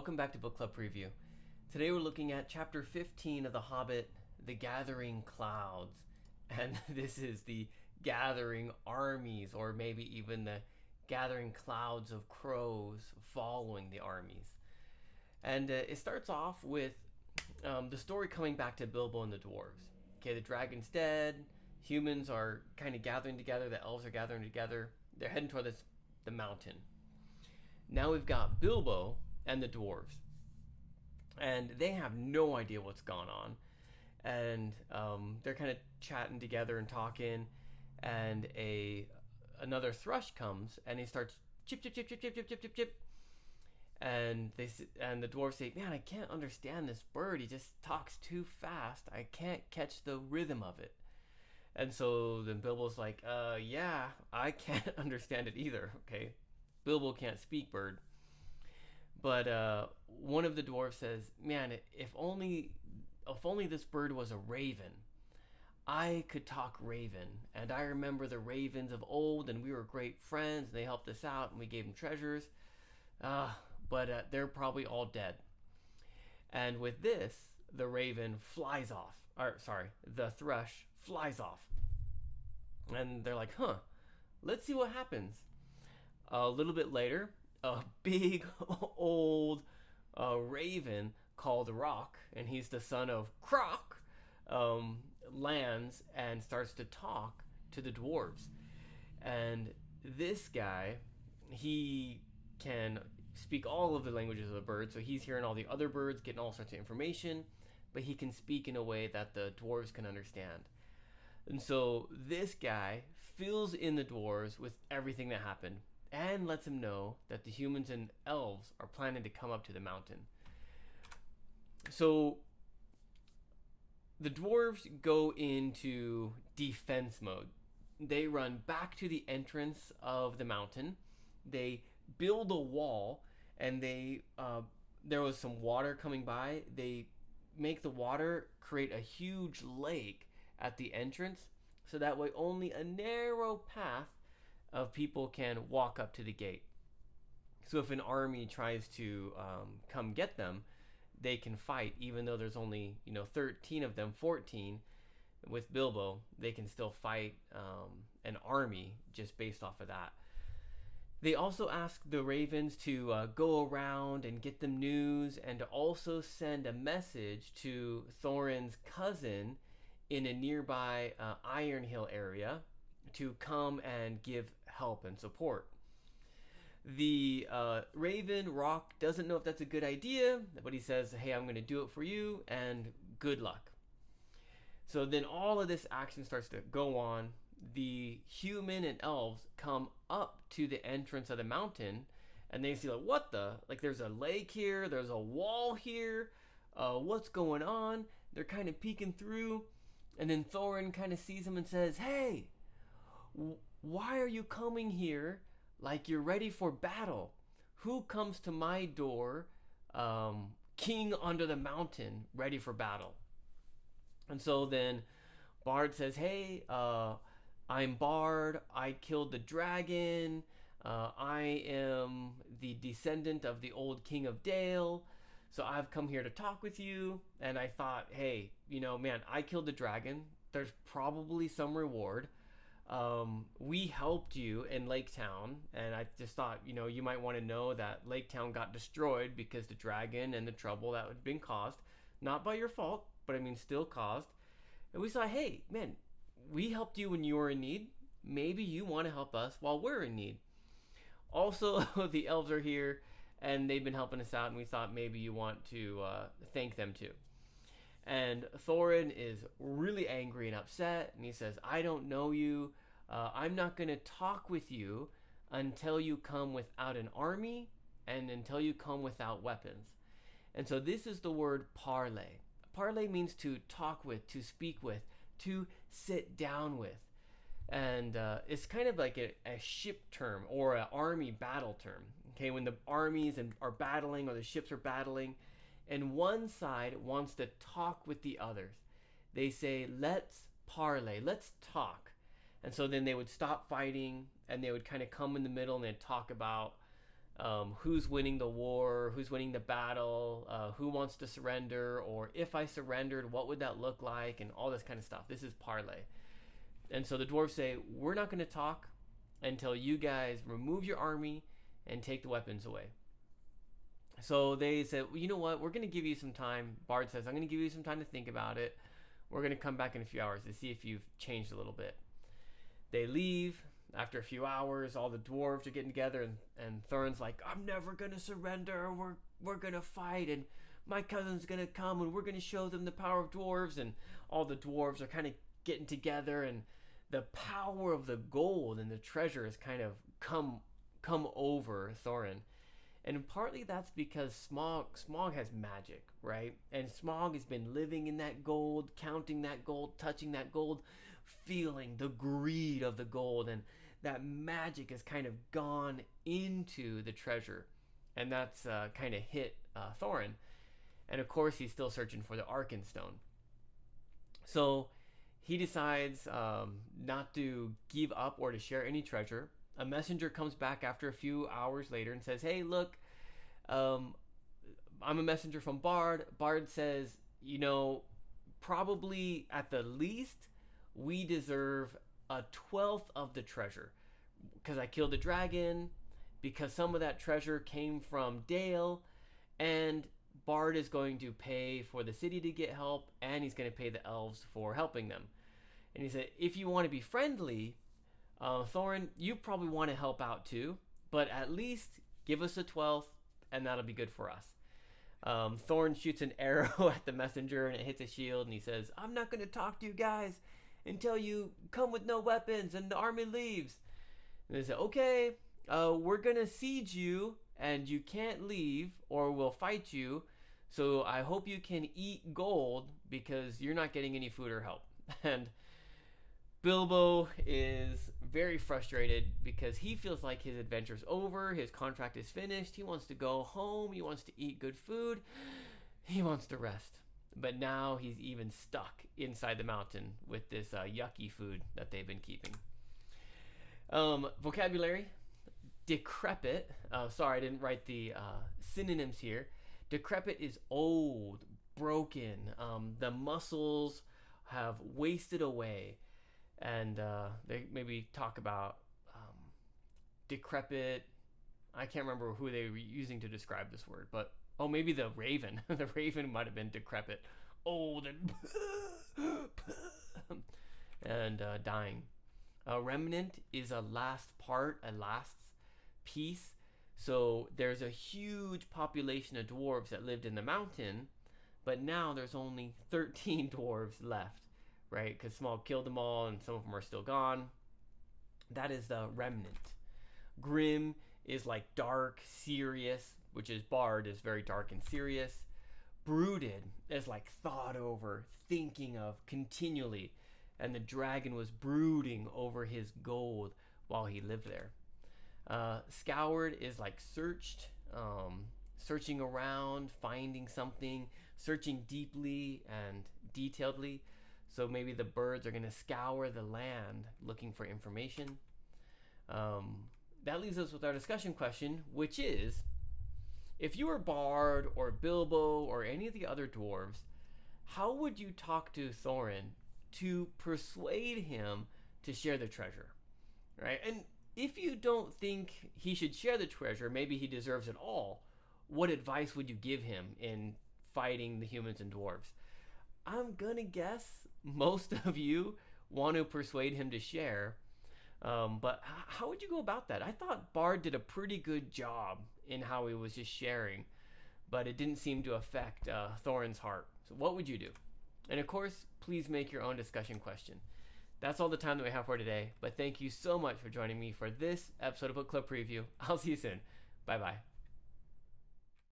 welcome back to Book Club Preview. Today we're looking at chapter 15 of The Hobbit, The Gathering Clouds. And this is the gathering armies, or maybe even the gathering clouds of crows following the armies. And it starts off with the story coming back to Bilbo and the dwarves. Okay, the dragon's dead, humans are kind of gathering together, the elves are gathering together, they're heading toward the mountain. Now we've got Bilbo and the dwarves, and they have no idea what's gone on, and they're kind of chatting together and talking, and another thrush comes and he starts chip chip chip chip chip chip chip chip chip, and the dwarves say, "Man, I can't understand this bird. He just talks too fast. I can't catch the rhythm of it." And so then Bilbo's like, "Yeah, I can't understand it either." Okay, Bilbo can't speak bird. But one of the dwarves says, "Man, if only this bird was a raven. I could talk raven, and I remember the ravens of old, and we were great friends, and they helped us out, and we gave them treasures. But they're probably all dead." And with this, the raven flies off. The thrush flies off. And they're like, let's see what happens. A little bit later, a big old raven called Rock, and he's the son of Croc, lands and starts to talk to the dwarves. And this guy, he can speak all of the languages of the birds, so he's hearing all the other birds, getting all sorts of information, but he can speak in a way that the dwarves can understand. And so this guy fills in the dwarves with everything that happened, and lets him know that the humans and elves are planning to come up to the mountain. So the dwarves go into defense mode. They run back to the entrance of the mountain. They build a wall, and there was some water coming by. They make the water create a huge lake at the entrance, so that way only a narrow path of people can walk up to the gate. So if an army tries to come get them, they can fight, even though there's only 13 of them, 14 with Bilbo. They can still fight an army just based off of that. They also ask the ravens to go around and get them news, and to also send a message to Thorin's cousin in a nearby Iron Hill area to come and give help and support. The raven, Rock, doesn't know if that's a good idea, but he says, "Hey, I'm going to do it for you, and good luck." So then all of this action starts to go on. The human and elves come up to the entrance of the mountain, and they see, there's a lake here, there's a wall here, what's going on? They're kind of peeking through, and then Thorin kind of sees them and says, "Hey, why are you coming here like you're ready for battle? Who comes to my door, king under the mountain, ready for battle?" And so then Bard says, "Hey, I'm Bard. I killed the dragon. I am the descendant of the old king of Dale. So I've come here to talk with you." And I thought, hey, man, I killed the dragon. There's probably some reward. We helped you in Lake Town, and I just thought, you might want to know that Lake Town got destroyed because the dragon and the trouble that had been caused, not by your fault, but still caused. And we thought, hey, man, we helped you when you were in need. Maybe you want to help us while we're in need. Also, the elves are here, and they've been helping us out, and we thought maybe you want to thank them too. And Thorin is really angry and upset, and he says, "I don't know you. I'm not going to talk with you until you come without an army and until you come without weapons." And so this is the word parley. Parley means to talk with, to speak with, to sit down with. And it's kind of like a ship term or an army battle term. Okay, when the armies are battling or the ships are battling, and one side wants to talk with the others, they say, "Let's parley, let's talk." And so then they would stop fighting, and they would kind of come in the middle, and they'd talk about who's winning the war, who's winning the battle, who wants to surrender, or if I surrendered, what would that look like, and all this kind of stuff. This is parlay. And so the dwarves say, we're not going to talk until you guys remove your army and take the weapons away. So they said, well, you know what? We're going to give you some time. Bard says, I'm going to give you some time to think about it. We're going to come back in a few hours to see if you've changed a little bit. They leave. After a few hours, all the dwarves are getting together, and Thorin's like, I'm never going to surrender. We're going to fight, and my cousin's going to come, and we're going to show them the power of dwarves. And all the dwarves are kind of getting together, and the power of the gold and the treasure has kind of come over Thorin. And partly that's because Smaug has magic, right? And Smaug has been living in that gold, counting that gold, touching that gold, feeling the greed of the gold, and that magic has kind of gone into the treasure, and that's kind of hit Thorin. And of course, he's still searching for the Arkenstone. So he decides not to give up or to share any treasure. A messenger comes back after a few hours later and says, hey, look, I'm a messenger from Bard. Bard says, you know, probably at the least, we deserve a 12th of the treasure. Because I killed the dragon, because some of that treasure came from Dale, and Bard is going to pay for the city to get help, and he's going to pay the elves for helping them. And he said, if you want to be friendly, Thorin, you probably want to help out too, but at least give us a 12th, and that'll be good for us. Thorin shoots an arrow at the messenger, and it hits a shield, and he says, I'm not going to talk to you guys until you come with no weapons and the army leaves. And they say, okay, we're going to siege you, and you can't leave, or we'll fight you. So I hope you can eat gold, because you're not getting any food or help. And Bilbo is very frustrated because he feels like his adventure's over, his contract is finished, he wants to go home, he wants to eat good food, he wants to rest. But now he's even stuck inside the mountain with this yucky food that they've been keeping. Vocabulary: decrepit. Sorry, I didn't write the synonyms here. Decrepit is old, broken. The muscles have wasted away. And they maybe talk about decrepit. I can't remember who they were using to describe this word, but maybe the raven. The raven might have been decrepit, old and dying. A remnant is a last part, a last piece. So there's a huge population of dwarves that lived in the mountain, but now there's only 13 dwarves left. Right, because Smaug killed them all, and some of them are still gone. That is the remnant. Grim is like dark, serious, which is Bard is very dark and serious. Brooded is like thought over, thinking of continually, and the dragon was brooding over his gold while he lived there. Scoured is like searched, searching around, finding something, searching deeply and detailedly. So maybe the birds are going to scour the land looking for information. That leaves us with our discussion question, which is, if you were Bard or Bilbo or any of the other dwarves, how would you talk to Thorin to persuade him to share the treasure? Right? And if you don't think he should share the treasure, maybe he deserves it all, what advice would you give him in fighting the humans and dwarves? I'm going to guess most of you want to persuade him to share, but how would you go about that? I thought Bard did a pretty good job in how he was just sharing, but it didn't seem to affect Thorin's heart. So what would you do? And of course, please make your own discussion question. That's all the time that we have for today, but thank you so much for joining me for this episode of Book Club Preview. I'll see you soon. Bye-bye.